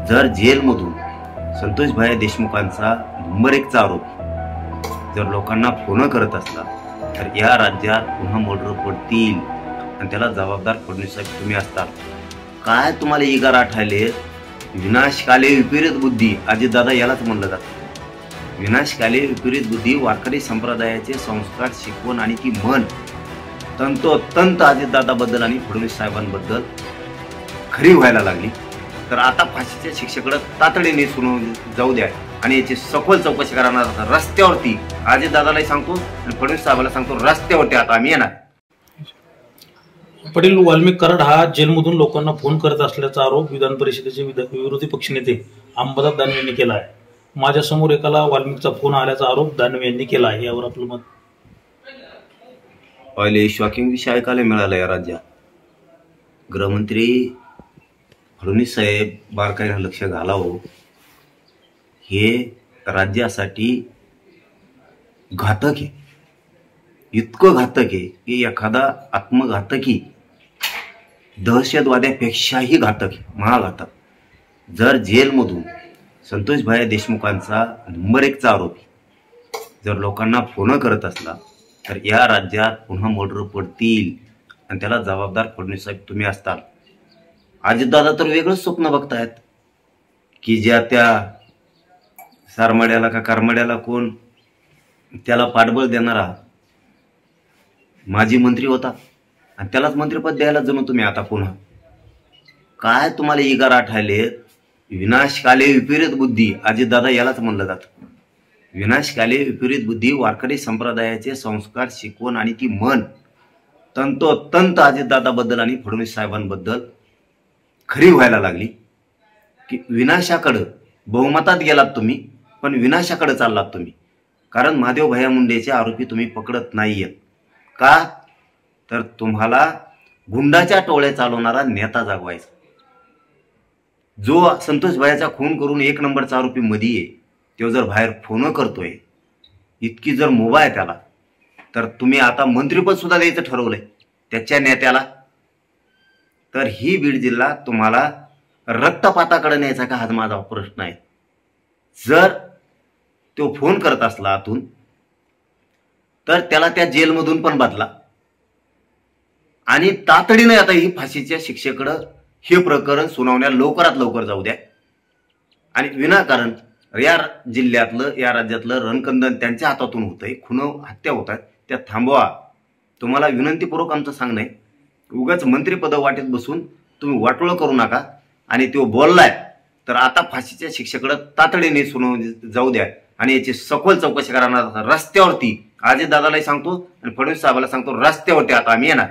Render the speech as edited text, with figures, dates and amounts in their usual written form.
जर जेलमधून संतोष भाया देशमुखांचा नंबर 1चा आरोपी जर लोकांना फोन करत असला तर या राज्यात पुन्हा मर्डर पडतील आणि त्याला जबाबदार फडणवीस साहेब तुम्ही असताल. काय तुम्हाला इगार आठायले? विनाशकाले विपरीत बुद्धी अजितदादा यालाच म्हणलं जातं. विनाशकाले विपरीत बुद्धी वारकरी संप्रदायाचे संस्कार शिकवण आणि ती मन तंतोतंत अजितदादाबद्दल आणि फडणवीस साहेबांबद्दल खरी व्हायला लागली. तर आता फाशीच्या शिक्षेकडे तातडीने सुरू जाऊ द्या आणि याची सखोल चौकशी करणार. रस्त्यावरती अजितदादालाही सांगतो आणि फडणवीस साहेबांना सांगतो, रस्त्यावरती आता आम्ही येणार. पाटील, वाल्मिक कराड हा जेलमधून लोकांना फोन करत असल्याचा आरोप विधान परिषदेचे विरोधी पक्षनेते अंबादास दानवे यांनी केला आहे. माझ्यासमोर एकाला वाल्मिकचा फोन आल्याचा आरोप दानवे यांनी केला आहे. यावर आपलं मत? पहिले शॉकिंग विषय ऐकायला मिळाला या राज्यात. गृहमंत्री फडणवीस साहेब बारकाईने लक्ष घालावं. हे राज्यासाठी घातक आहे, इतकं घातक आहे की एखादा आत्मघातकी दहशतवाद्यापेक्षाही घातक आहे, महाघातक. जर जेलमधून संतोष भाया देशमुखांचा नंबर 1चा आरोपी जर लोकांना फोन करत असला तर या राज्यात पुन्हा मर्डर पडतील आणि त्याला जबाबदार फडणवीस साहेब तुम्ही असताल. अजितदादा तर वेगळंच स्वप्न बघतायत की ज्या त्या सारमाड्याला का कारमाड्याला कोण त्याला पाठबळ देणारा माजी मंत्री होता आणि त्यालाच मंत्रिपद द्यायला जणू तुम्ही आता पुन्हा. काय तुम्हाला इगार आठायले? विनाशकाले विपरीत बुद्धी अजितदादा यालाच म्हणलं जातं. विनाशकाले विपरीत बुद्धी वारकरी संप्रदायाचे संस्कार शिकवण आणि ती मन तंतोतंत अजितदादाबद्दल आणि फडणवीस साहेबांबद्दल खरी व्हायला लागली. की विनाशाकडं बहुमतात गेलात तुम्ही, पण विनाशाकडे चाललात तुम्ही. कारण महादेव भैया मुंडेचे आरोपी तुम्ही पकडत नाहीयेत. का? तर तुम्हाला गुंडाच्या टोळ्या चालवणारा नेता जागवायचा. जो संतोष भायाचा खून करून 1 नंबरचा आरोपी मध्ये आहे, तो जर बाहेर फोन करतोय, इतकी जर मुभा आहे त्याला, तर तुम्ही आता मंत्रिपद सुद्धा द्यायचं ठरवलंय त्याच्या नेत्याला. तर ही बीड जिल्हा तुम्हाला रक्तपाताकडे न्यायचा का, हा माझा प्रश्न आहे. जर तो फोन करत असला आतून तर त्याला त्या जेलमधून पण बदला आणि तातडीने आता ही फाशीच्या शिक्षेकडं हे प्रकरण सुनावण्या लवकरात लवकर जाऊ द्या. आणि विनाकारण या जिल्ह्यातलं या राज्यातलं रणकंदन त्यांच्या हातातून होतंय, खून हत्या होत आहेत, त्या थांबवा. तुम्हाला विनंतीपूर्वक आमचं सांगणं आहे, उगाच मंत्रिपद वाटेत बसून तुम्ही वाटोळं करू नका. आणि तो बोललाय तर आता फाशीच्या शिक्षेकडे तातडीने सुनावणी जाऊ द्या आणि याची सखोल चौकशी करणार. रस्त्यावरती अजितदादालाही सांगतो आणि फडणवीस साहेबांना सांगतो, रस्त्यावरती आता आम्ही येणार.